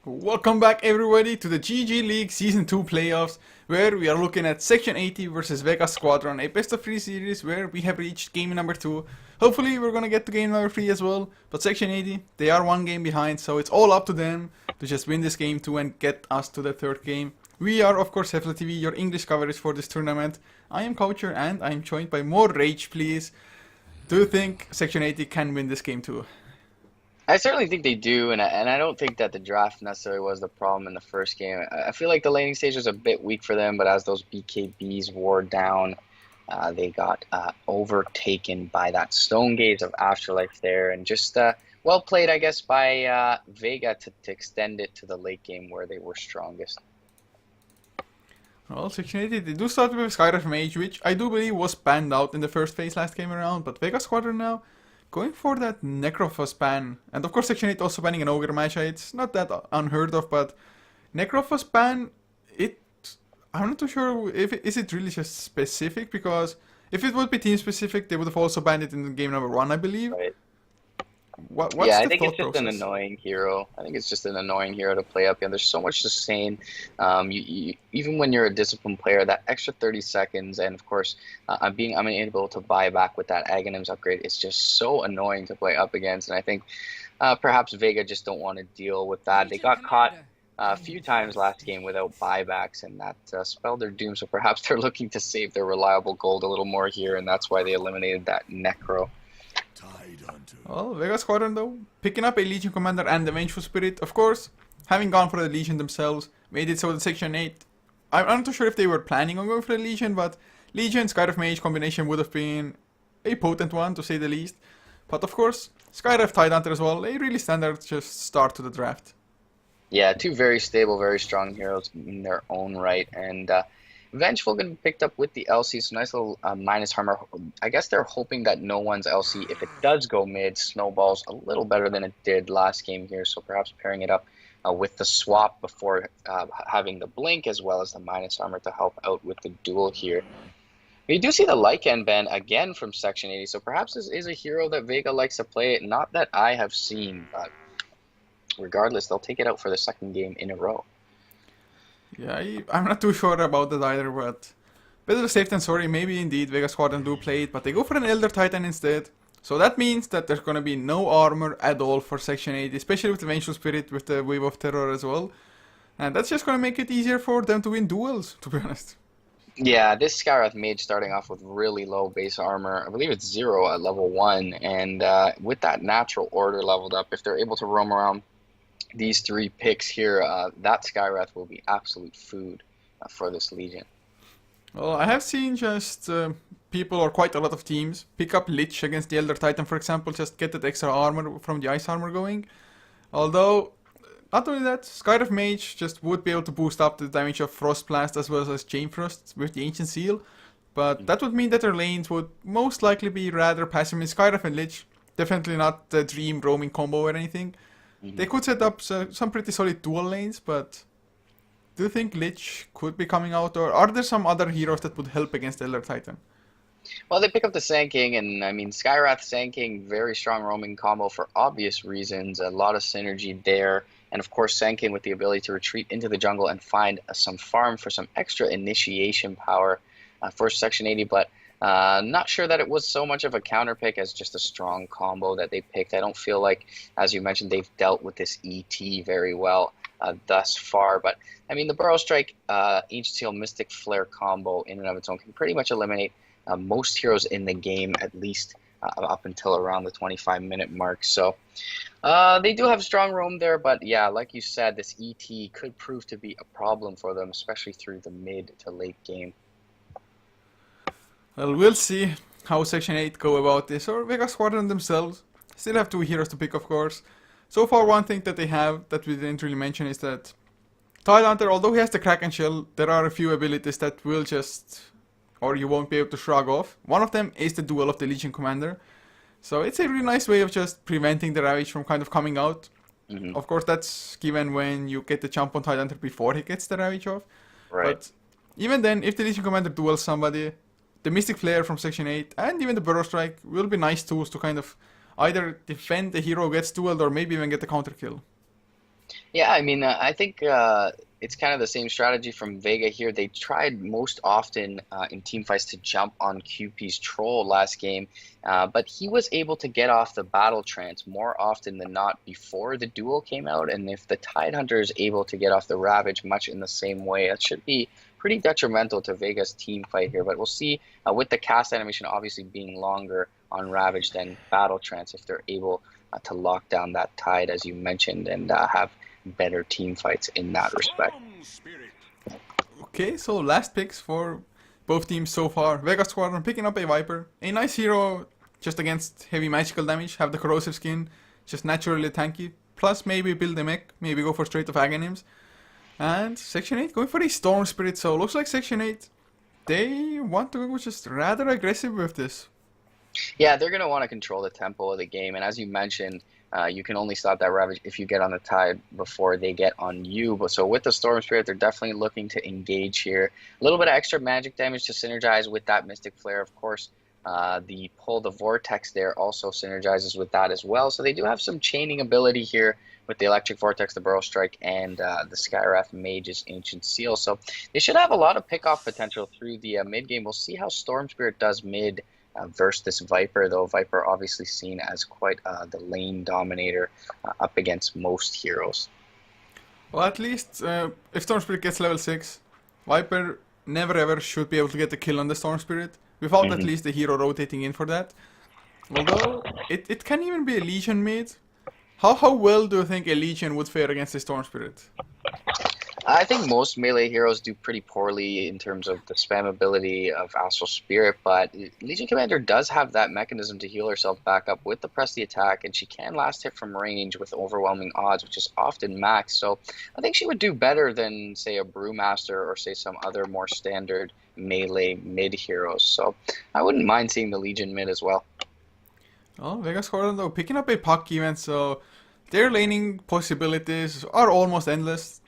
Welcome back everybody to the GG League Season 2 playoffs, where we are looking at Section 80 versus Vegas Squadron, a best of 3 series where we have reached game number 2. Hopefully we're gonna get to game number 3 as well, but Section 80, they are one game behind, so it's all up to them to just win this game 2 and get us to the third game. We are of course HeflaTV, your English coverage for this tournament. I am Coacher and I am joined by more Rage, please. Do you think Section 80 can win this game 2? I certainly think they do, and I don't think that the draft necessarily was the problem in the first game. I feel like the laning stage was a bit weak for them, but as those BKBs wore down, they got overtaken by that Stone Gaze of Afterlife there, and just well played, I guess, by Vega to extend it to the late game where they were strongest. Well, Section 80, they do start with Skyrim Mage, which I do believe was banned out in the first phase last game around, but Vegas Squadron now going for that Necrophos ban. And of course Section 8 also banning an Ogre Magi. It's not that unheard of, but Necrophos ban, I'm not too sure if is it really just specific, because if it would be team specific, they would have also banned it in game number 1, I believe. Right. What's yeah, I the think thought it's just process? an annoying hero. I think it's just an annoying hero to play up, and there's so much sustain. Even when you're a disciplined player, that extra 30 seconds, and of course, I'm unable to buy back with that Aghanims upgrade. It's just so annoying to play up against, and I think perhaps Vega just don't want to deal with that. They got caught a few times last game without buybacks, and that spelled their doom. So perhaps they're looking to save their reliable gold a little more here, and that's why they eliminated that Necro. Well, Vegas Squadron though, picking up a Legion Commander and the Vengeful Spirit, of course, having gone for the Legion themselves, made it so that Section 8, I'm not too sure if they were planning on going for the Legion, but Legion, Skyriff Mage combination would have been a potent one, to say the least. But of course, Skyriff Tidehunter as well, a really standard just start to the draft. Yeah, two very stable, very strong heroes in their own right, and Vengeful can be picked up with the LC, so nice little minus armor. I guess they're hoping that no one's LC, if it does go mid, snowballs a little better than it did last game here, so perhaps pairing it up with the swap before having the blink as well as the minus armor to help out with the duel here. We do see the Lycan ban again from Section 80, so perhaps this is a hero that Vega likes to play, not that I have seen, but regardless, they'll take it out for the second game in a row. Yeah, I'm not too sure about that either, but better safe than sorry. Maybe indeed Vegas Squadron do play it, but they go for an Elder Titan instead. So that means that there's gonna be no armor at all for Section 8, especially with the Vengeful Spirit with the Wave of Terror as well. And that's just gonna make it easier for them to win duels, to be honest. Yeah, this Skywrath Mage starting off with really low base armor. I believe it's 0 at level 1, and with that natural order leveled up, if they're able to roam around these 3 picks here, that Skywrath will be absolute food for this Legion. Well, I have seen just people, or quite a lot of teams, pick up Lich against the Elder Titan, for example, just get that extra armor from the Ice Armor going. Although, not only that, Skyriff Mage just would be able to boost up the damage of Frost Blast as well as Chain Frost with the Ancient Seal. But that would mean that their lanes would most likely be rather passive. I mean, Skyriff and Lich, definitely not the dream roaming combo or anything. They could set up some pretty solid dual lanes, but do you think Lich could be coming out, or are there some other heroes that would help against Elder Titan? Well, they pick up the Sand King, and I mean, Skywrath Sand King, very strong roaming combo for obvious reasons, a lot of synergy there. And of course, Sand King with the ability to retreat into the jungle and find some farm for some extra initiation power for Section 80, but not sure that it was so much of a counter pick as just a strong combo that they picked. I don't feel like, as you mentioned, they've dealt with this ET very well thus far. But, I mean, the Burrow Strike, Ancient Seal, Mystic Flare combo in and of its own can pretty much eliminate most heroes in the game, at least up until around the 25-minute mark. So they do have strong roam there, but yeah, like you said, this ET could prove to be a problem for them, especially through the mid to late game. Well, we'll see how Section 8 go about this, or Vegas Squadron themselves. Still have 2 heroes to pick, of course. So far, one thing that they have that we didn't really mention is that Tidehunter, although he has the Kraken Shell, there are a few abilities that will just, or you won't be able to shrug off. One of them is the duel of the Legion Commander. So it's a really nice way of just preventing the Ravage from kind of coming out. Of course, that's given when you get the jump on Tidehunter before he gets the Ravage off. Right. But even then, if the Legion Commander duels somebody, the Mystic Flare from Section 8 and even the Burrow Strike will be nice tools to kind of either defend the hero who gets dueled or maybe even get the counter kill. Yeah, I mean, I think it's kind of the same strategy from Vega here. They tried most often in team fights to jump on QP's troll last game, but he was able to get off the battle trance more often than not before the duel came out. And if the Tidehunter is able to get off the Ravage much in the same way, that should be pretty detrimental to Vega's team fight here. But we'll see with the cast animation obviously being longer on Ravage than battle trance if they're able to lock down that tide, as you mentioned, and have better team fights in that respect. Okay, so last picks for both teams so far. Vega Squadron picking up a Viper. A nice hero just against heavy magical damage. Have the corrosive skin, just naturally tanky. Plus maybe build a mech, maybe go for straight of Aghanims. And Section 8 going for a Storm Spirit. So looks like Section 8, they want to go just rather aggressive with this. Yeah, they're going to want to control the tempo of the game. And as you mentioned, you can only stop that Ravage if you get on the tide before they get on you. But so with the Storm Spirit, they're definitely looking to engage here. A little bit of extra magic damage to synergize with that Mystic Flare, of course. The Pull the Vortex there also synergizes with that as well. So they do have some chaining ability here with the Electric Vortex, the Burrow Strike, and the Skywrath Mage's Ancient Seal. So they should have a lot of pick-off potential through the mid game. We'll see how Storm Spirit does mid versus this Viper, though Viper obviously seen as quite the lane dominator up against most heroes. Well, at least if Storm Spirit gets level 6, Viper never ever should be able to get the kill on the Storm Spirit without at least the hero rotating in for that. Although it can even be a Legion mid. How well do you think a Legion would fare against a Storm Spirit? I think most melee heroes do pretty poorly in terms of the spam ability of Astral Spirit, but Legion Commander does have that mechanism to heal herself back up with the press the attack, and she can last hit from range with overwhelming odds, which is often max. So I think she would do better than, say, a Brewmaster or, say, some other more standard melee mid heroes. So I wouldn't mind seeing the Legion mid as well. Oh, Vega Squadron though, picking up a puck event, so their laning possibilities are almost endless.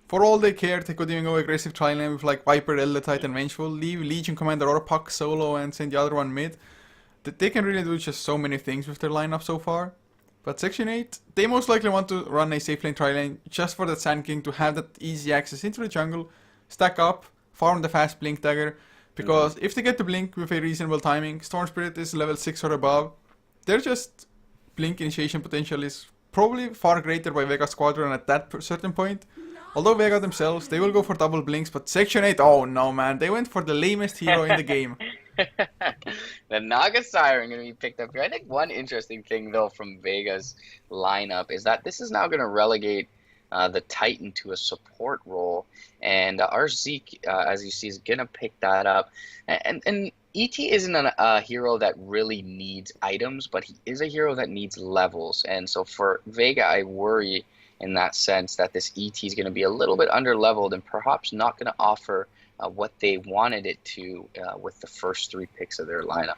For all they care, they could even go aggressive tri-lane with like Viper, Elder Titan, Vengeful, leave Legion Commander or Puck solo and send the other one mid. They can really do just so many things with their lineup so far. But Section 8, they most likely want to run a safe lane tri-lane just for the Sand King to have that easy access into the jungle, stack up, farm the fast Blink Dagger. Because if they get to Blink with a reasonable timing, Storm Spirit is level 6 or above, their just Blink initiation potential is probably far greater by Vega Squadron at that certain point. Although Vega themselves, they will go for double blinks, but Section 8, oh no man, they went for the lamest hero in the game. The Naga Siren going to be picked up here. I think one interesting thing, though, from Vega's lineup is that this is now going to relegate the Titan to a support role. And our Zeke, as you see, is going to pick that up. And ET isn't a hero that really needs items, but he is a hero that needs levels. And so for Vega, I worry in that sense that this ET is going to be a little bit under-leveled and perhaps not going to offer what they wanted it to with the first 3 picks of their lineup.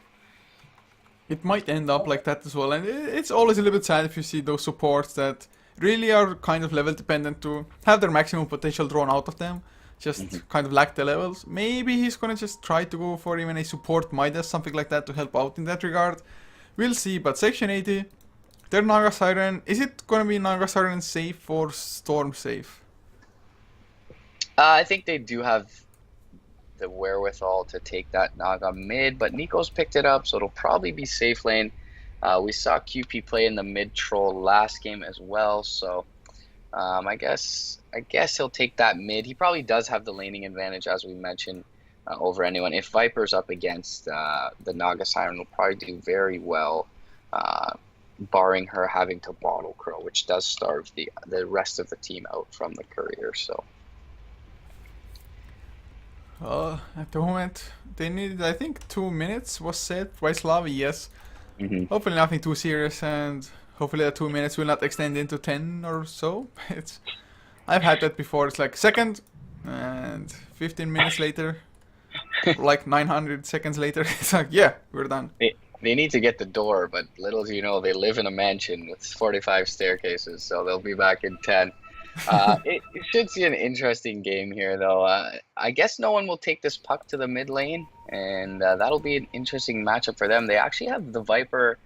It might end up like that as well, and it's always a little bit sad if you see those supports that really are kind of level dependent to have their maximum potential drawn out of them, just kind of lack the levels. Maybe he's gonna just try to go for even a support Midas, something like that to help out in that regard. We'll see, but Section 80, their Naga Siren, is it gonna be Naga Siren safe or Storm safe? I think they do have the wherewithal to take that Naga mid, but Nico's picked it up, so it'll probably be safe lane. We saw QP play in the mid troll last game as well, so I guess he'll take that mid. He probably does have the laning advantage, as we mentioned, over anyone. If Viper's up against the Naga Siren, will probably do very well, barring her having to bottle Crow, which does starve the rest of the team out from the courier. So. At the moment, they needed, I think, 2 minutes was said by Slavi, yes. Hopefully nothing too serious, and hopefully the 2 minutes will not extend into 10 or so. I've had that before, it's like second, and 15 minutes later, like 900 seconds later, it's like, yeah, we're done. They need to get the door, but little do you know, they live in a mansion with 45 staircases, so they'll be back in 10. It should see an interesting game here, though. I guess no one will take this puck to the mid lane, and that'll be an interesting matchup for them. They actually have the Viper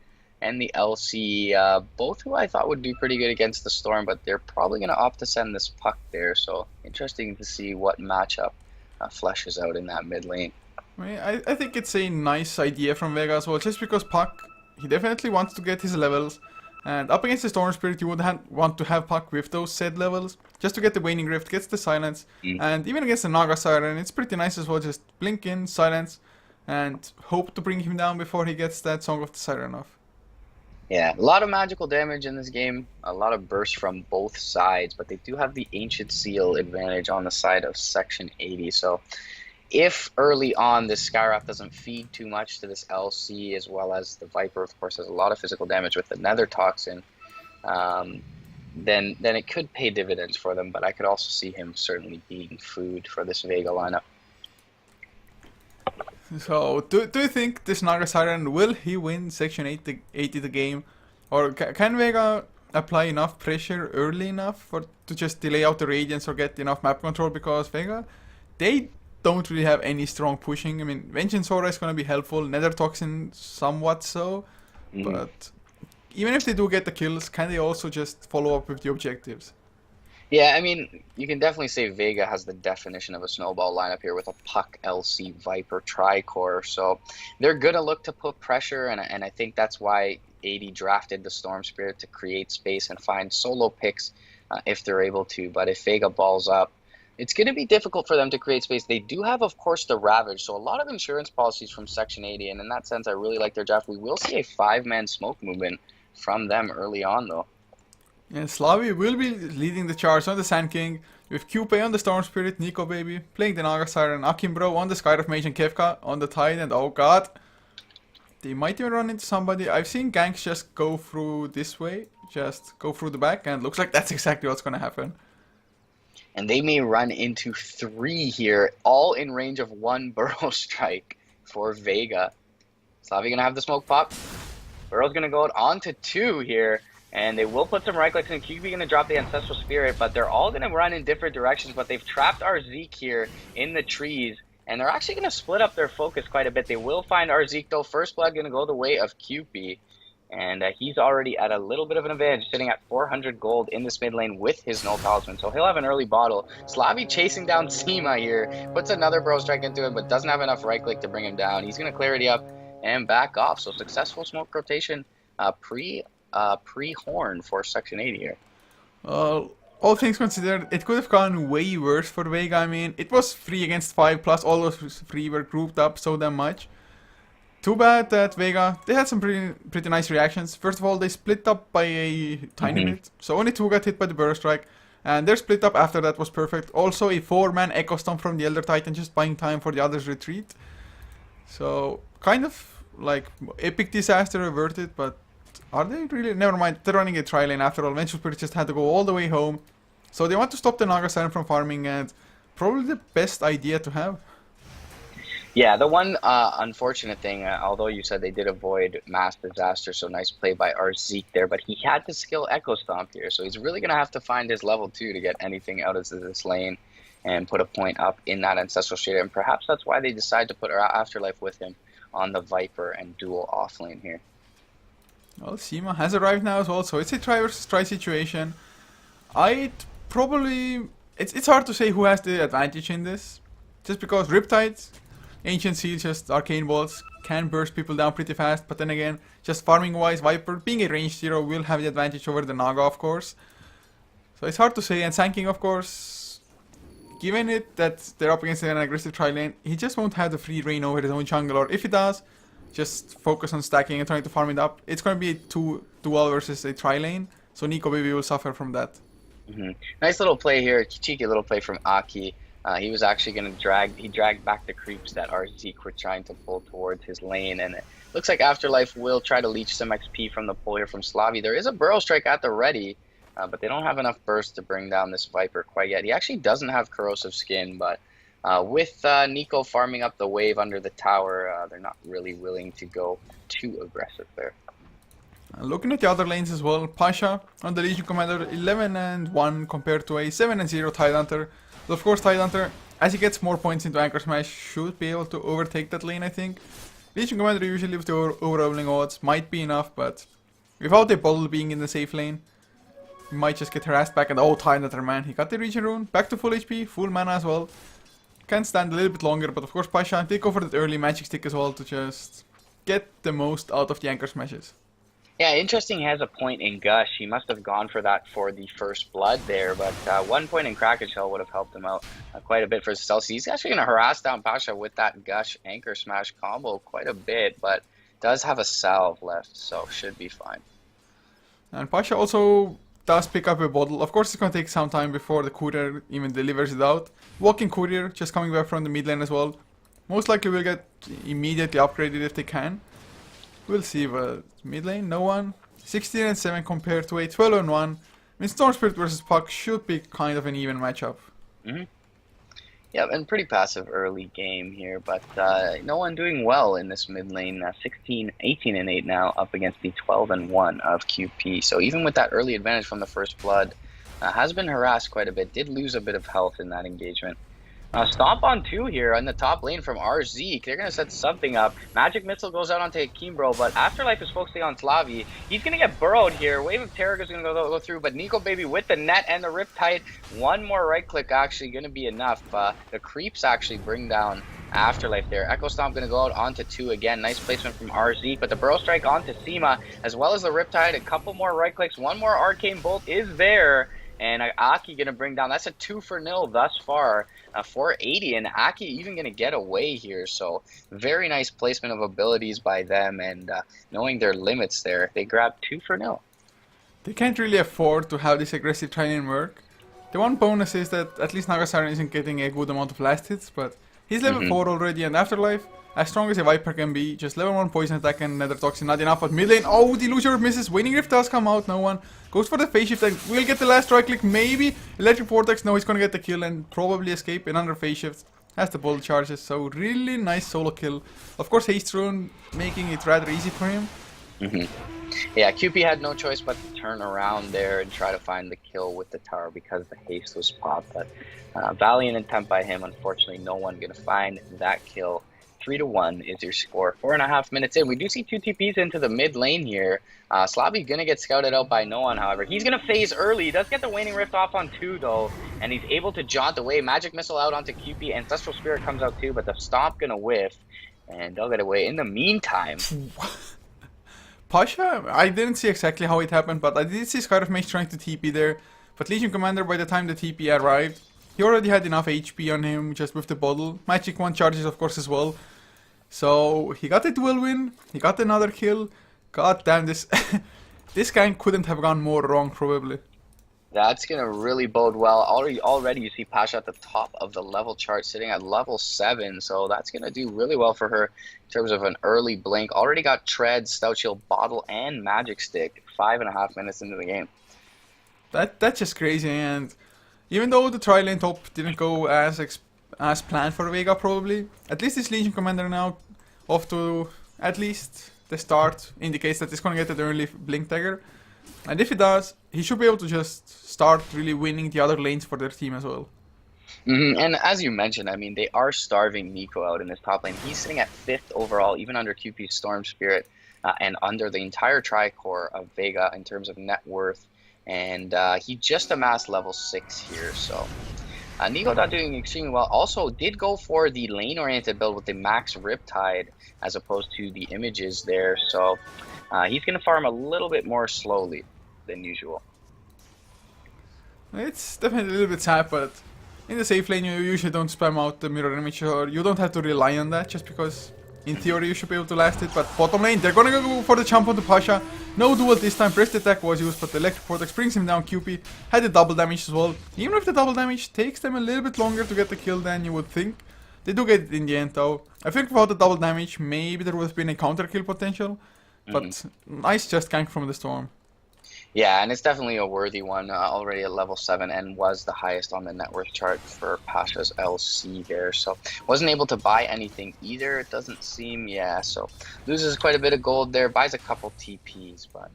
and the LC, both who I thought would do pretty good against the Storm, but they're probably going to opt to send this Puck there. So interesting to see what matchup fleshes out in that mid lane. I mean, I think it's a nice idea from Vega as well, just because Puck, he definitely wants to get his levels. And up against the Storm Spirit, you would want to have Puck with those said levels, just to get the Waning Rift, gets the silence. And even against the Naga Siren, it's pretty nice as well, just blink in, silence, and hope to bring him down before he gets that Song of the Siren off. Yeah, a lot of magical damage in this game, a lot of bursts from both sides, but they do have the Ancient Seal advantage on the side of Section 80. So if early on this Skywrath doesn't feed too much to this LC, as well as the Viper, of course, has a lot of physical damage with the Nether Toxin, then it could pay dividends for them. But I could also see him certainly being food for this Vega lineup. So, do you think this Naga Siren, will he win Section 80 the game? Or can Vega apply enough pressure early enough to just delay out the Radiance or get enough map control? Because Vega, they don't really have any strong pushing. I mean, Vengeance Aura is going to be helpful, Nether Toxin somewhat so, but even if they do get the kills, can they also just follow up with the objectives? Yeah, I mean, you can definitely say Vega has the definition of a snowball lineup here with a Puck, LC, Viper, Tricore. So they're going to look to put pressure, and I think that's why 80 drafted the Storm Spirit to create space and find solo picks if they're able to. But if Vega balls up, it's going to be difficult for them to create space. They do have, of course, the Ravage, so a lot of insurance policies from Section 80, and in that sense, I really like their draft. We will see a 5-man smoke movement from them early on, though. And Slavi will be leading the charge on the Sand King, with Qpei on the Storm Spirit, Nico Baby, playing the Naga Siren, Akimbro on the Skyrift Mage and Kefka on the Tide, and oh god, they might even run into somebody. I've seen ganks just go through this way, just go through the back, and looks like that's exactly what's gonna happen. And they may run into 3 here, all in range of 1 Burrow Strike for Vega. Slavi gonna have the smoke pop. Burrow's gonna go out onto 2 here. And they will put some right clicks, and QB going to drop the Ancestral Spirit, but they're all going to run in different directions. But they've trapped Arzeek here in the trees, and they're actually going to split up their focus quite a bit. They will find Arzeek, though. First Blood going to go the way of QB, and he's already at a little bit of an advantage, sitting at 400 gold in this mid lane with his Null Talisman. So he'll have an early bottle. Slavi chasing down Seema here, puts another Burrow Strike into him, but doesn't have enough right click to bring him down. He's going to clarity up and back off. So successful smoke rotation pre-horn for Section 80 here. All things considered, it could have gone way worse for Vega. I mean, it was 3 against 5, plus all those 3 were grouped up so damn much. Too bad that Vega, they had some pretty nice reactions. First of all, they split up by a tiny bit, so only 2 got hit by the Burrow Strike, and their split up after that was perfect. Also a 4-man Echo Stomp from the Elder Titan, just buying time for the others' retreat. So, kind of like epic disaster averted, but are they really? Never mind, they're running a tri-lane after all. Vengeful Spirit just had to go all the way home. So they want to stop the Naga Siren from farming, and probably the best idea to have. Yeah, the one unfortunate thing, although you said they did avoid mass disaster, so nice play by Arzeek there, but he had to skill Echo Stomp here, so he's really going to have to find his level 2 to get anything out of this lane and put a point up in that Ancestral Shade, and perhaps that's why they decide to put Afterlife with him on the Viper and dual off lane here. Well, Seema has arrived now as well, so it's a try versus try situation. I'd probably... It's hard to say who has the advantage in this, just because Riptide, Ancient Seal, just Arcane Bolts, can burst people down pretty fast, but then again, just farming-wise, Viper, being a ranged hero, will have the advantage over the Naga, of course. So it's hard to say, and Sand King, of course, given it that they're up against an aggressive tri-lane, he just won't have the free reign over his own jungle, or if he does, just focus on stacking and trying to farm it up. It's going to be a dual versus a tri-lane, so Nico Baby will suffer from that. Nice little play here, cheeky little play from Aki. He was actually going to dragged back the creeps that Arzeek were trying to pull towards his lane, and it looks like Afterlife will try to leech some XP from the pull here from Slavi. There is a Burrow Strike at the ready, but they don't have enough burst to bring down this Viper quite yet. He actually doesn't have Corrosive Skin, but with Nico farming up the wave under the tower, they're not really willing to go too aggressive there. Looking at the other lanes as well, Pasha on the Legion Commander, 11-1 compared to a 7-0 Tidehunter. But of course, Tidehunter, as he gets more points into Anchor Smash, should be able to overtake that lane, I think. Legion Commander usually with the overrolling odds might be enough, but without the bottle being in the safe lane, he might just get harassed back. And oh, Another Man, he got the Regen Rune, back to full HP, full mana as well. Can stand a little bit longer, but of course Pasha did go for that early magic stick as well to just get the most out of the anchor smashes. Yeah, interesting. He has a point in Gush. He must have gone for that for the first blood there, but 1 point in Kraken Shell would have helped him out quite a bit for himself. So he's actually going to harass down Pasha with that Gush Anchor Smash combo quite a bit, but does have a salve left, so should be fine. And Pasha also does pick up a bottle. Of course, it's going to take some time before the courier even delivers it out. Walking courier, just coming back from the mid lane as well. Most likely will get immediately upgraded if they can. We'll see, but mid lane, no one. 16 and 7 compared to a 12 and 1. I mean, Storm Spirit versus Puck should be kind of an even matchup. Yeah, and pretty passive early game here, but no one doing well in this mid lane. 16, 18 and 8 now up against the 12 and 1 of QP. So even with that early advantage from the first blood, has been harassed quite a bit. Did lose a bit of health in that engagement. Stomp on 2 here on the top lane from RZ. They're going to set something up. Magic Missile goes out onto Kimbro, but Afterlife is focusing on Slavi. He's going to get burrowed here. Wave of Terror is going to go through, but Nico Baby with the net and the Riptide. One more right click actually going to be enough. The creeps actually bring down Afterlife there. Echo Stomp going to go out onto 2 again. Nice placement from RZ, but the Burrow Strike onto Seema, as well as the Riptide. A couple more right clicks. One more Arcane Bolt is there. And Aki going to bring down, that's a 2-for-0 thus far, 480, and Aki even going to get away here. So very nice placement of abilities by them, and knowing their limits there, they grab 2-for-0. They can't really afford to have this aggressive try-and work. The one bonus is that at least Nagasaran isn't getting a good amount of last hits, but he's level 4 already, and Afterlife, as strong as a Viper can be, just level 1 poison attack and Nether Toxin, not enough. But mid lane, oh, the Illusion misses, Waning Rift does come out, no one. Goes for the phase shift and will get the last right click, maybe. Electric Vortex, no, he's gonna get the kill and probably escape. Another phase shift, has the bullet charges, so really nice solo kill. Of course, Haste Rune making it rather easy for him. Yeah, QP had no choice but to turn around there and try to find the kill with the tower because the haste was popped. But valiant attempt by him. Unfortunately, no one gonna find that kill. 3-1 is your score. 4.5 minutes in. We do see 2 TPs into the mid lane here. Slavi gonna get scouted out by no one, however. He's gonna phase early. He does get the Waning Rift off on 2 though, and he's able to jaunt away. Magic Missile out onto QP. Ancestral Spirit comes out too, but the Stomp gonna whiff, and they'll get away. In the meantime, Pasha, I didn't see exactly how it happened, but I did see Scarf Mage trying to TP there. But Legion Commander, by the time the TP arrived, he already had enough HP on him just with the bottle. Magic 1 charges, of course, as well. So he got a dual win, he got another kill. God damn, this this guy couldn't have gone more wrong, probably. that's gonna really bode well. Already you see Pasha at the top of the level chart, sitting at level 7. So that's gonna do really well for her in terms of an early blink. Already got Tread, Stout Shield, Bottle, and Magic Stick. 5.5 minutes into the game. That's just crazy. And even though the tri lane top didn't go as planned for Vega, probably, at least this Legion Commander now off to at least the start indicates that he's gonna get an early blink dagger. And if he does, he should be able to just start really winning the other lanes for their team as well. And as you mentioned, I mean, they are starving Nico out in this top lane. He's sitting at 5th overall, even under QP's Storm Spirit, and under the entire tri-core of Vega in terms of net worth. And he just amassed level 6 here, so Nico not doing extremely well. Also did go for the lane-oriented build with the max Riptide as opposed to the images there, so he's going to farm a little bit more slowly than usual. It's definitely a little bit sad, but in the safe lane you usually don't spam out the mirror image, or you don't have to rely on that just because in theory you should be able to last it. But bottom lane, they're gonna go for the jump onto Pasha. No duel this time, pressed attack was used, but the electric vortex brings him down. QP had the double damage as well. Even if the double damage takes them a little bit longer to get the kill than you would think, they do get it in the end though. I think without the double damage, maybe there would have been a counter kill potential, but nice just gank from the storm. Yeah, and it's definitely a worthy one, already at level 7, and was the highest on the net worth chart for Pasha's LC there. So wasn't able to buy anything either, it doesn't seem. Yeah, so loses quite a bit of gold there, buys a couple TPs, but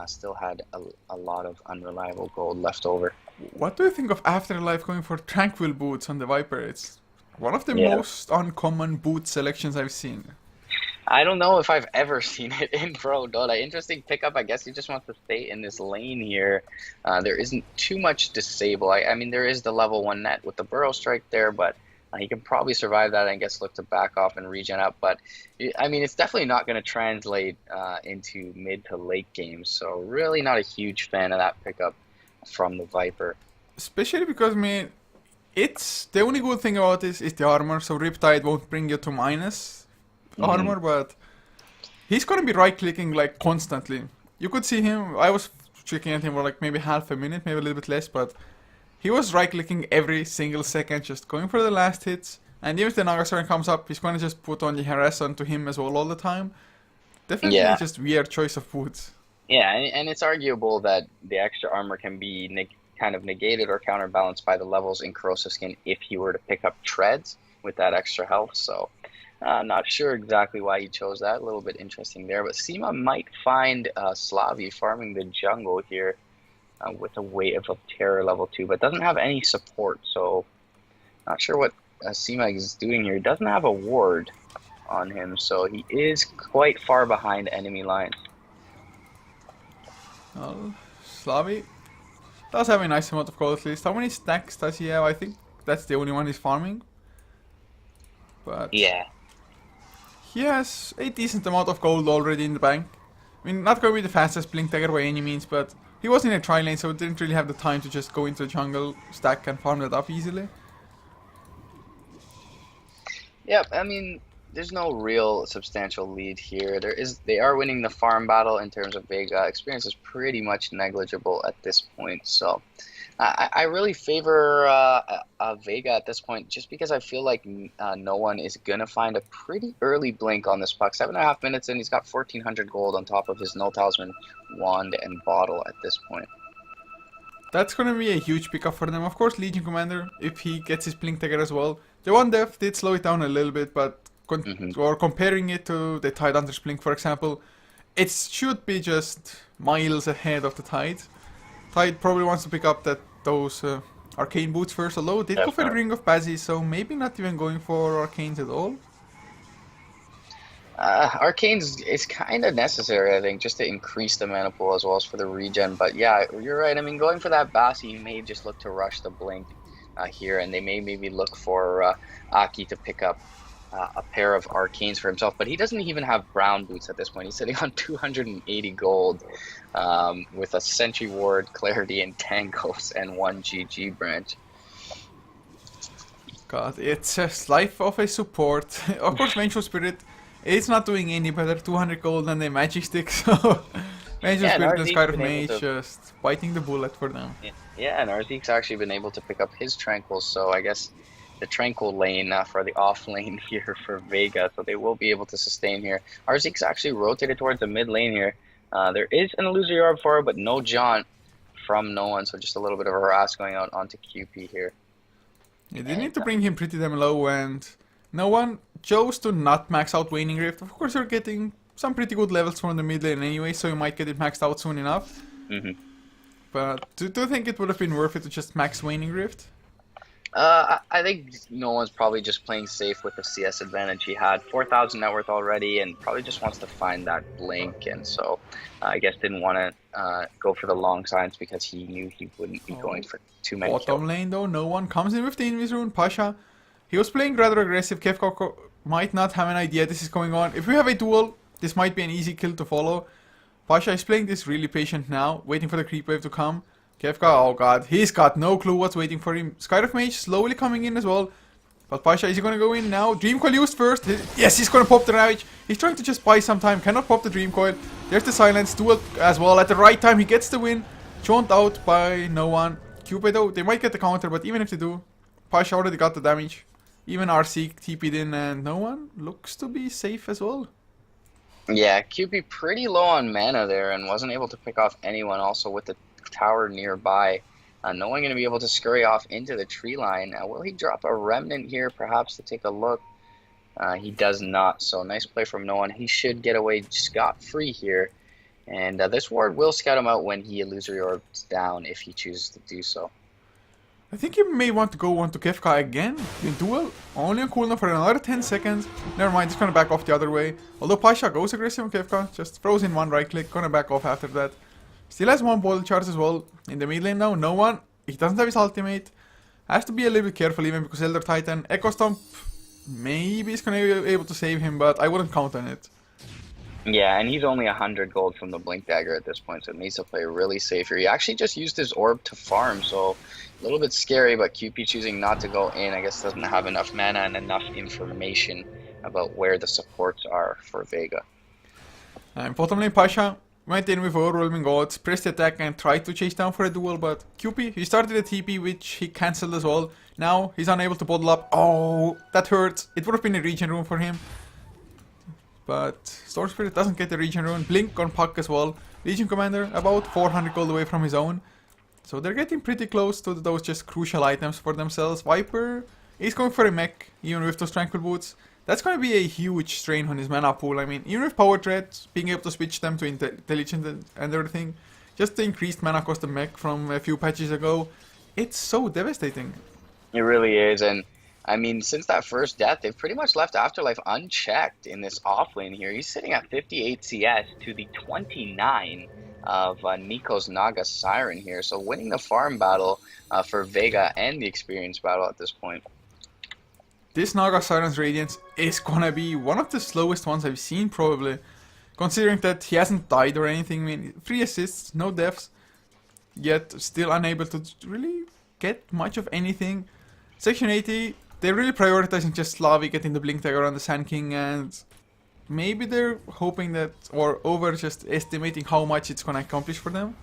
still had a lot of unreliable gold left over. What do you think of Afterlife going for Tranquil Boots on the Viper? It's one of the most uncommon boot selections I've seen. I don't know if I've ever seen it in Pro Dota. Interesting pickup. I guess he just wants to stay in this lane here. There isn't too much disable. I mean, there is the level 1 net with the Burrow Strike there, but he can probably survive that and I guess look to back off and regen up. But, I mean, it's definitely not going to translate into mid to late games. So really not a huge fan of that pickup from the Viper. Especially because, I mean, it's the only good thing about this is the armor. So Riptide won't bring you to minus armor, but he's gonna be right clicking like constantly. You could see him. I was checking at him for like maybe half a minute, maybe a little bit less, but he was right clicking every single second, just going for the last hits. And even if the Nagastorm comes up, he's gonna just put on the harass onto him as well all the time. Definitely Yeah. just weird choice of boots. Yeah, and it's arguable that the extra armor can be kind of negated or counterbalanced by the levels in Corrosive Skin if he were to pick up treads with that extra health. So, not sure exactly why he chose that. A little bit interesting there. But Seema might find Slavi farming the jungle here with a Wave of Terror level 2, but doesn't have any support. So, not sure what Seema is doing here. He doesn't have a ward on him, so he is quite far behind enemy lines. Well, Slavi does have a nice amount of gold at least. How many stacks does he have? I think that's the only one he's farming. But Yeah. he has a decent amount of gold already in the bank. I mean, not going to be the fastest blink dagger by any means, but he was in a tri lane, so didn't really have the time to just go into the jungle, stack, and farm that up easily. Yeah, I mean, there's no real substantial lead here. They are winning the farm battle in terms of Vega. Experience is pretty much negligible at this point, so I really favor Vega at this point, just because I feel like no one is gonna find a pretty early blink on this puck. 7.5 minutes in, he's got 1,400 gold on top of his No Talisman, Wand, and Bottle at this point. That's going to be a huge pickup for them. Of course, Legion Commander, if he gets his blink dagger as well. The one def did slow it down a little bit, but or comparing it to the Tide Hunter's blink, for example, it should be just miles ahead of the Tide. Tide probably wants to pick up those arcane boots first, although they did go for the Ring of Bazzi, so maybe not even going for arcanes at all. Arcanes is kind of necessary, I think, just to increase the mana pool as well as for the regen. But yeah, you're right. I mean, going for that Bassi, you may just look to rush the blink here, and they may maybe look for Aki to pick up a pair of arcanes for himself. But he doesn't even have brown boots at this point. He's sitting on 280 gold with a Sentry Ward, Clarity, and Tangos, and 1 GG branch. God, it's just life of a support. Of course, Vengeful Spirit. It's not doing any better. 200 gold and a magic stick, so Vengeful Spirit and Sky of Mage just biting the bullet for them. Yeah, and Arzeek's actually been able to pick up his Tranquils, so I guess the Tranquil lane for the off lane here for Vega, so they will be able to sustain here. Arzeek's actually rotated towards the mid lane here. There is an Illusory Orb for her, but no Jaunt from no one, so just a little bit of a harass going out onto QP here. Yeah, they need to bring him pretty damn low, and no one chose to not max out Waning Rift. Of course, you're getting some pretty good levels from the mid lane anyway, so you might get it maxed out soon enough. But do you think it would have been worth it to just max Waning Rift? I think no one's probably just playing safe with the CS advantage he had. 4,000 net worth already, and probably just wants to find that blink, and so I guess didn't want to go for the long signs because he knew he wouldn't be going for too many Bottom kills. lane though, no one comes in with the Invis Rune. Pasha, he was playing rather aggressive. Kefka might not have an idea this is going on. If we have a duel, this might be an easy kill to follow. Pasha is playing this really patient now, waiting for the creep wave to come. Kefka, oh god, he's got no clue what's waiting for him. Sky of Mage slowly coming in as well. But Pasha, is he gonna go in now? Dream Coil used first. Yes, he's gonna pop the Ravage. He's trying to just buy some time, cannot pop the Dream Coil. There's the Silence, duel as well. At the right time, he gets the win. Jaunt out by no one. Cupid though, they might get the counter, but even if they do, Pasha already got the damage. Even RC TP'd in, and no one looks to be safe as well. Yeah, QP pretty low on mana there and wasn't able to pick off anyone also with the tower nearby. No one going to be able to scurry off into the tree line. Will he drop a remnant here perhaps to take a look? He does not, so nice play from no one. He should get away scot-free here. And this ward will scout him out when he Illusory Orbs down if he chooses to do so. I think you may want to go on to Kefka again in duel, only on cooldown for another 10 seconds. Never mind, just gonna back off the other way. Although Pasha goes aggressive on Kefka, just throws in one right click, gonna back off after that. Still has one bottle charge as well. In the mid lane now, no one. He doesn't have his ultimate. Has to be a little bit careful even because Elder Titan. Echo Stomp maybe is gonna be able to save him, but I wouldn't count on it. Yeah, and he's only 100 gold from the Blink Dagger at this point, so it needs to play really safe here. He actually just used his orb to farm, so a little bit scary, but QP choosing not to go in, I guess doesn't have enough mana and enough information about where the supports are for Vega. And bottom lane Pasha went in with overwhelming odds, pressed the attack and tried to chase down for a duel, but QP, he started a TP which he cancelled as well. Now he's unable to bottle up. Oh, that hurts. It would have been a regen rune for him. But Storm Spirit doesn't get the regen rune. Blink on Puck as well. Legion Commander about 400 gold away from his own. So they're getting pretty close to those just crucial items for themselves. Viper is going for a mech, even with those Tranquil Boots. That's going to be a huge strain on his mana pool. I mean, even with Power Threads, being able to switch them to Intelligent and everything, just the increased mana cost of mech from a few patches ago, it's so devastating. It really is, and I mean, since that first death, they've pretty much left Afterlife unchecked in this offlane here. He's sitting at 58 CS to the 29 of Nico's Naga Siren here. So winning the farm battle for Vega and the experience battle at this point. This Naga Siren's Radiance is gonna be one of the slowest ones I've seen probably. Considering that he hasn't died or anything. I mean, 3 assists, no deaths. Yet still unable to really get much of anything. Section 80... they're really prioritizing just Slavi getting the Blink Dagger on the Sand King, and maybe they're hoping that, or over just estimating how much it's gonna accomplish for them.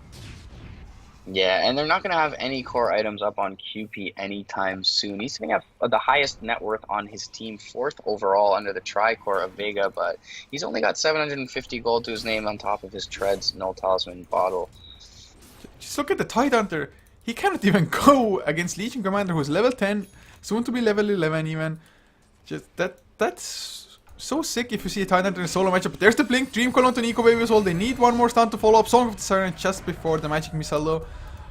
Yeah, and they're not going to have any core items up on QP anytime soon. He's sitting at the highest net worth on his team, 4th overall under the Tricore of Vega, but he's only got 750 gold to his name on top of his Treads, Null Talisman bottle. Just look at the Tidehunter. He cannot even go against Legion Commander, who's level 10, soon to be level 11 even. Just that's so sick if you see a Tidehunter in a solo matchup. But there's the Blink, Dream Call onto Nico Baby as well. They need one more stun to follow up. Song of the Siren just before the Magic Missile though.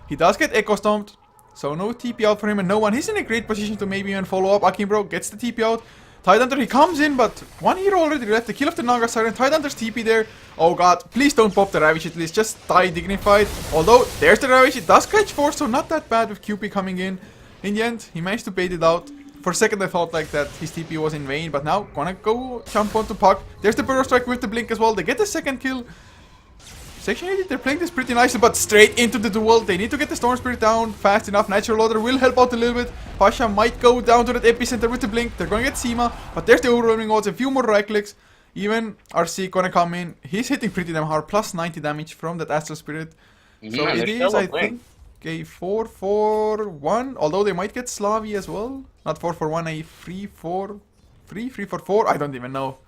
He does get Echo Stomped, so no TP out for him and no one. He's in a great position to maybe even follow up. Akimbro gets the TP out. Tidehunter, he comes in, but one hero already left. The kill of the Naga Siren. Tidehunter's TP there. Oh god, please don't pop the Ravage at least. Just die dignified. Although, there's the Ravage. It does catch 4, so not that bad with QP coming in. In the end, he managed to bait it out. For a second I thought like that his TP was in vain, but now gonna go jump onto Puck. There's the Burrow Strike with the Blink as well. They get the second kill. Section 80, they're playing this pretty nicely, but straight into the duel. They need to get the Storm Spirit down fast enough. Natural Order will help out a little bit. Pasha might go down to that epicenter with the Blink. They're gonna get Seema, but there's the overwhelming odds. A few more right clicks. Even RC gonna come in. He's hitting pretty damn hard. Plus 90 damage from that Astral Spirit. So it is, I think, a 4-4-1. Although they might get Slavi as well. Not 4-4-1, a 3-4... 3-4-4? I don't even know.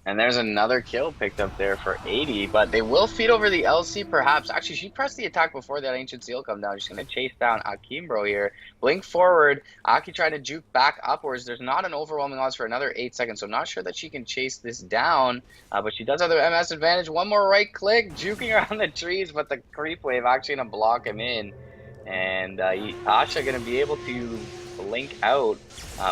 And there's another kill picked up there for 80, but they will feed over the LC perhaps. Actually, she pressed the attack before that Ancient Seal come down. She's going to chase down Akimbro here. Blink forward. Aki trying to juke back upwards. There's not an overwhelming odds for another 8 seconds, so I'm not sure that she can chase this down. But she does have the MS advantage. One more right click, juking around the trees, but the creep wave actually going to block him in. And Asha going to be able to blink out,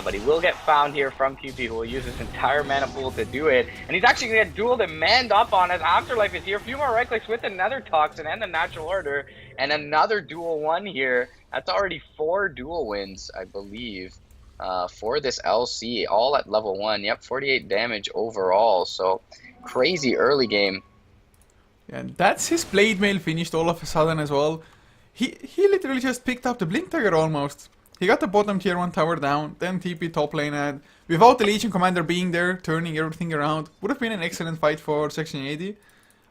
but he will get found here from QP, who will use his entire mana pool to do it. And he's actually going to get dueled and manned up on as Afterlife is here. A few more right clicks with another Toxin and the Natural Order, and another duel one here. That's already 4 duel wins, I believe, for this LC, all at level 1. Yep, 48 damage overall, so crazy early game. And that's his Blade Mail finished all of a sudden as well. He literally just picked up the Blink Dagger almost. He got the bottom tier 1 tower down, then TP top lane, and without the Legion Commander being there, turning everything around, would have been an excellent fight for Section 80.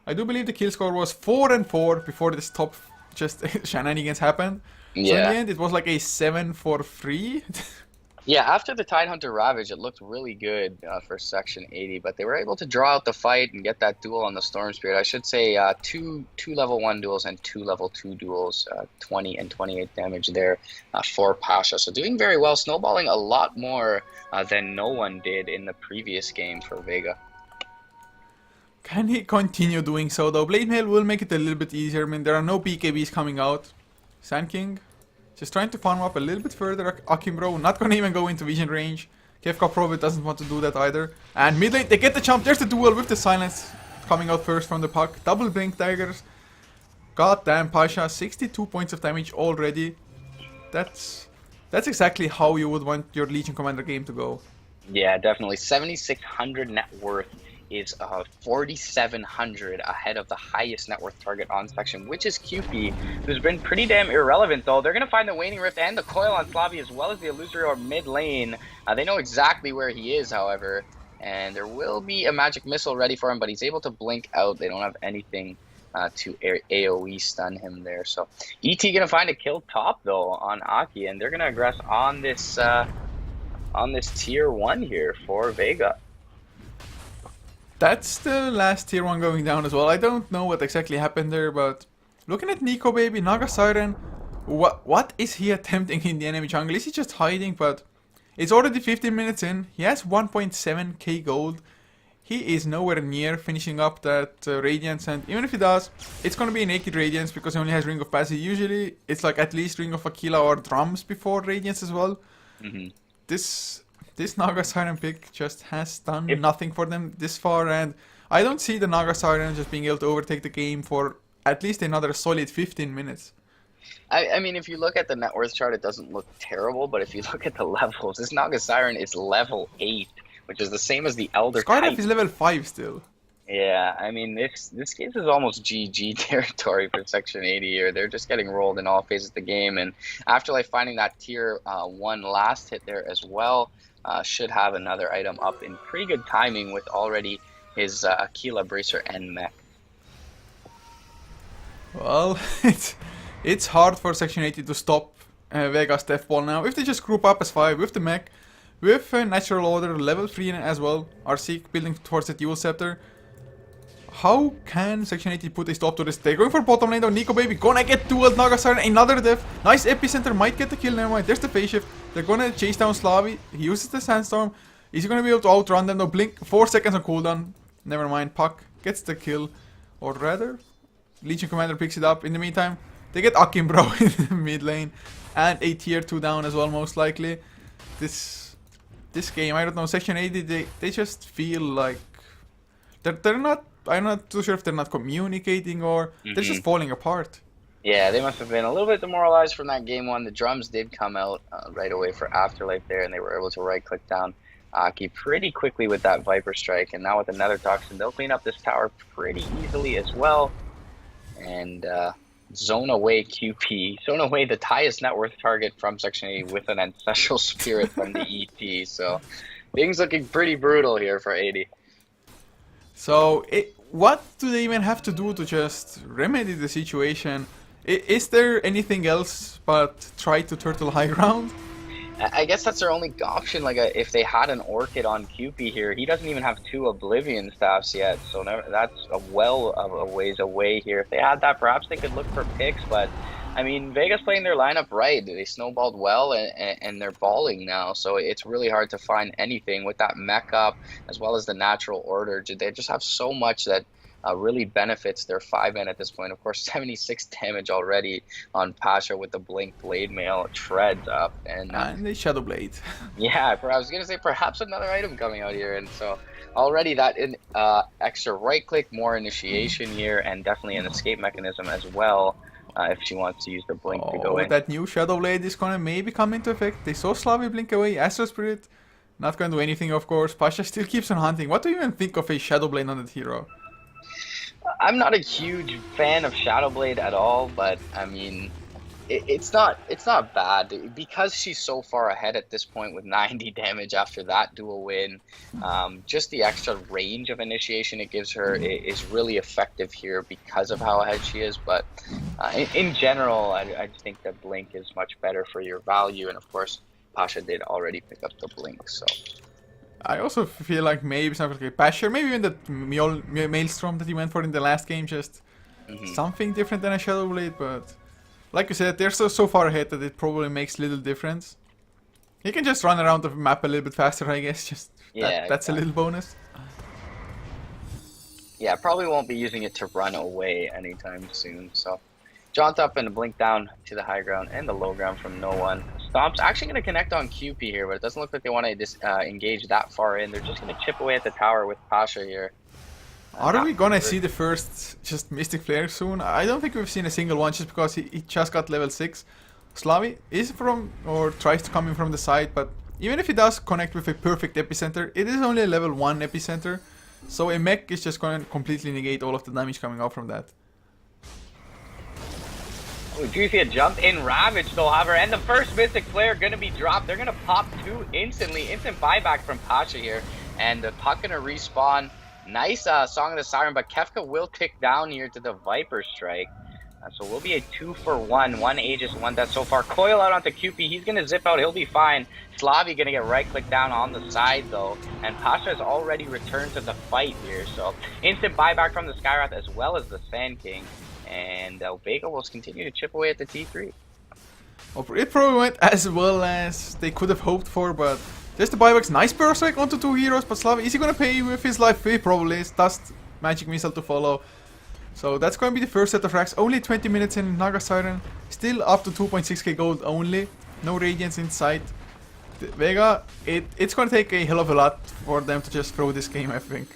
I do believe the kill score was 4-4 before this top just shenanigans happened. Yeah. So in the end, it was like a 7-4-3. Yeah, after the Tidehunter Ravage, it looked really good for Section 80, but they were able to draw out the fight and get that duel on the Storm Spirit. I should say two level 1 duels and 2 level 2 duels, 20 and 28 damage there for Pasha. So doing very well, snowballing a lot more than no one did in the previous game for Vega. Can he continue doing so though? Blade Mail will make it a little bit easier. I mean, there are no BKBs coming out. Sand King Just trying to farm up a little bit further. Akimbro not gonna even go into vision range. Kefka probably doesn't want to do that either. And mid lane, they get the jump. There's the duel with the silence coming out first from the puck. Double blink daggers. God damn, Pasha, 62 points of damage already. That's exactly how you would want your Legion Commander game to go. Yeah, definitely. 7,600 net worth is 4,700 ahead of the highest net worth target on section, which is QP, who's been pretty damn irrelevant though. They're going to find the Waning Rift and the Coil on Slavi as well as the Illusory Orb mid lane. They know exactly where he is, however, and there will be a Magic Missile ready for him, but he's able to blink out. They don't have anything to AoE stun him there. So ET going to find a kill top though on Aki, and they're going to aggress on this tier 1 here for Vega. That's the last tier 1 going down as well. I don't know what exactly happened there, but looking at Nico baby, Naga Siren, what is he attempting in the enemy jungle? Is he just hiding? But it's already 15 minutes in. He has 1.7k gold. He is nowhere near finishing up that Radiance, and even if he does, it's gonna be a naked Radiance because he only has Ring of Passage. Usually it's like at least Ring of Aquila or Drums before Radiance as well. This Naga Siren pick just has done nothing for them this far, and I don't see the Naga Siren just being able to overtake the game for at least another solid 15 minutes. I mean, if you look at the net worth chart, it doesn't look terrible, but if you look at the levels, this Naga Siren is level 8, which is the same as the Elder Titan. Skydive is level 5 still. Yeah, I mean, this case is almost GG territory for Section 80 here. They're just getting rolled in all phases of the game, and Afterlife finding that tier 1 last hit there as well. Should have another item up in pretty good timing with already his Aquila Bracer and mech. Well, it's hard for Section 80 to stop Vega's Death Ball now. If they just group up as 5 with the mech, with Natural Order level 3 as well, Arseek building towards the Dual Scepter, how can Section 80 put a stop to this? They're going for bottom lane though. Nico baby gonna get dueled. Naga Siren, another death. Nice epicenter, might get the kill. Never mind. There's the phase shift. They're gonna chase down Slavi. He uses the Sandstorm. Is he gonna be able to outrun them? No, blink. 4 seconds on cooldown. Never mind. Puck gets the kill, or rather, Legion Commander picks it up. In the meantime, they get Akimbro in the mid lane and a tier 2 down as well, most likely. This game, I don't know. Section 80, they just feel like they're not. I'm not too sure if they're not communicating or they're just falling apart. Yeah, they must have been a little bit demoralized from that game 1. The drums did come out right away for Afterlife there, and they were able to right-click down Aki pretty quickly with that Viper Strike. And now with another Toxin, they'll clean up this tower pretty easily as well. And zone away QP. Zone away the highest net worth target from Section 80 with an Ancestral Spirit from the EP. So things looking pretty brutal here for 80. So, what do they even have to do to just remedy the situation? Is there anything else but try to turtle high ground? I guess that's their only option. Like, if they had an Orchid on QP here, he doesn't even have 2 Oblivion Staffs yet, so that's a well of a ways away here. If they had that, perhaps they could look for picks, but I mean, Vega's playing their lineup right. They snowballed well, and they're balling now, so it's really hard to find anything with that mech up, as well as the Natural Order. They just have so much that really benefits their 5-man at this point. Of course, 76 damage already on Pasha with the Blink Blade Mail. Treads up. And the Shadow Blade. Yeah, I was going to say perhaps another item coming out here. And so already that extra right-click, more initiation here, and definitely an escape mechanism as well. If she wants to use the blink to go in. That new Shadow Blade is gonna maybe come into effect. They saw Slavi blink away. Astral Spirit, not gonna do anything, of course. Pasha still keeps on hunting. What do you even think of a Shadow Blade on that hero? I'm not a huge fan of Shadow Blade at all, but I mean, it's not bad because she's so far ahead at this point with 90 damage after that dual win. Just the extra range of initiation it gives her is really effective here because of how ahead she is. But in general, I just think that Blink is much better for your value, and of course, Pasha did already pick up the Blink. So I also feel like maybe something like Pasha, maybe even that Maelstrom that he went for in the last game, just something different than a Shadow Blade, but. Like you said, they're so far ahead that it probably makes little difference. He can just run around the map a little bit faster, I guess. Just that's a little bonus. Yeah, probably won't be using it to run away anytime soon. So Jaunt up and blink down to the high ground and the low ground from no one. Stomp's actually going to connect on QP here, but it doesn't look like they want to engage that far in. They're just going to chip away at the tower with Pasha here. Are we gonna see the first just Mystic Flare soon? I don't think we've seen a single one just because he just got level 6. Slavi is from, or tries to come in from the side, but even if he does connect with a perfect epicenter, it is only a level 1 epicenter. So a mech is just going to completely negate all of the damage coming out from that. We do see a jump in Ravage though, however, and the first Mystic Flare gonna be dropped. They're gonna pop 2 instantly. Instant buyback from Pasha here, and the puck gonna respawn. Nice Song of the Siren, but Kefka will tick down here to the Viper Strike. So we'll be a 2-for-1. 1 Aegis, 1 death so far. Coil out onto QP. He's gonna zip out. He'll be fine. Slavi gonna get right-click down on the side though, and Pasha has already returned to the fight here. So instant buyback from the Skywrath as well as the Sand King. And Vega will continue to chip away at the T3. Well, it probably went as well as they could have hoped for, but there's the buybacks. Nice Berserk onto 2 heroes, but Slavi, is he gonna pay with his life? He probably is. Dust, Magic Missile to follow. So that's going to be the first set of racks. Only 20 minutes in Naga Siren. Still up to 2.6k gold only. No Radiance in sight. Vega, it's going to take a hell of a lot for them to just throw this game, I think.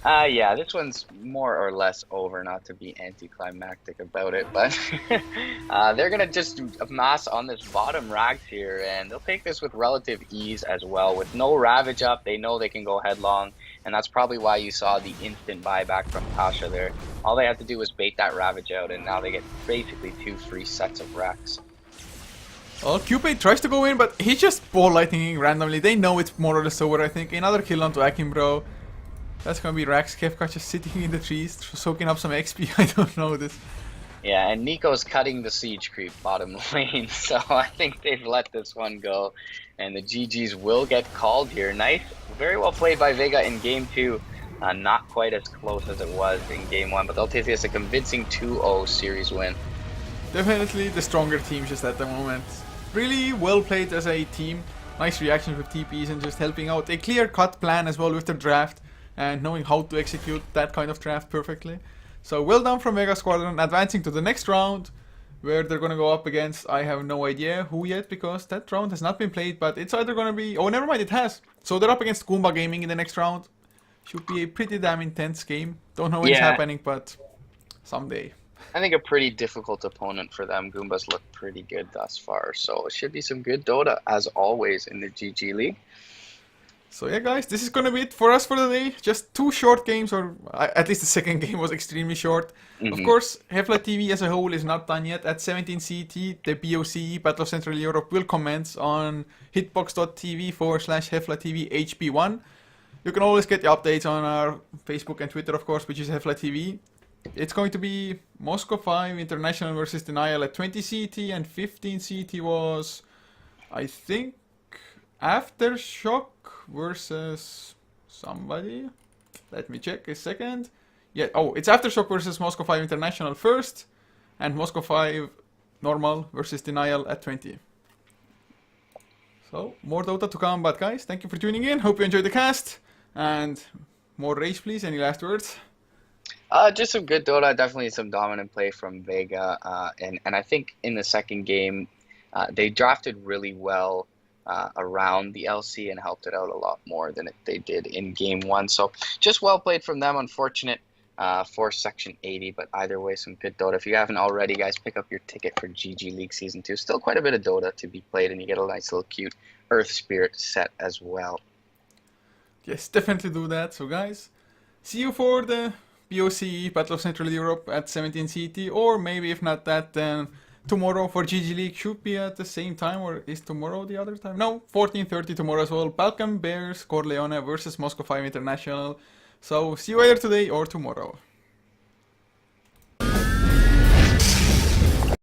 Yeah, this one's more or less over, not to be anticlimactic about it, but they're going to just amass on this bottom rags here, and they'll take this with relative ease as well. With no Ravage up, they know they can go headlong, and that's probably why you saw the instant buyback from Pasha there. All they have to do was bait that Ravage out, and now they get basically 2 free sets of racks. Well, Cupid tries to go in, but he's just ball lightning randomly. They know it's more or less over, I think. Another kill onto Akimbro. That's gonna be Rax. Kefka just sitting in the trees, soaking up some XP. I don't know this. Yeah, and Nico's cutting the siege creep bottom lane, so I think they've let this one go. And the GGs will get called here. Nice, very well played by Vega in game 2. Not quite as close as it was in game 1, but they'll take this a convincing 2-0 series win. Definitely the stronger team just at the moment. Really well played as a team. Nice reactions with TPs and just helping out. A clear-cut plan as well with the draft, and knowing how to execute that kind of draft perfectly. So well done from Vega Squadron, advancing to the next round, where they're gonna go up against, I have no idea who yet, because that round has not been played, but it's either gonna be, oh never mind, it has. So they're up against Goomba Gaming in the next round. Should be a pretty damn intense game. Don't know when it's happening, but someday. I think a pretty difficult opponent for them. Goombas look pretty good thus far, so it should be some good Dota, as always, in the GG League. So yeah guys, this is gonna be it for us for the day. Just 2 short games, or at least the second game was extremely short. Of course, HeflaTV as a whole is not done yet. At 17 CET, the BOCE, Battle of Central Europe, will commence on hitbox.tv/HeflaTV HP1. You can always get the updates on our Facebook and Twitter, of course, which is HeflaTV. It's going to be Moscow 5 International versus Denial at 20 CET, and 15 CET was, I think, Aftershock versus somebody. Let me check a second. Yeah, oh, it's Aftershock versus Moscow 5 International first, and Moscow 5 Normal versus Denial at 20. So, more Dota to come, but guys, thank you for tuning in. Hope you enjoyed the cast, and more rage, please. Any last words? Just some good Dota, definitely some dominant play from Vega, and I think in the second game, they drafted really well around the LC and helped it out a lot more than they did in game 1. So just well played from them. Unfortunate for Section 80, but either way, some good Dota. If you haven't already, guys, pick up your ticket for GG League Season 2. Still quite a bit of Dota to be played, and you get a nice little cute Earth Spirit set as well. Yes, definitely do that. So guys, see you for the BOCE, Battle of Central Europe at 17 CT, or maybe if not that, then tomorrow for GG League. Should be at the same time, or is tomorrow the other time? No, 14:30 tomorrow as well. Balkan Bears Corleone versus Moscow 5 International. So see you either today or tomorrow.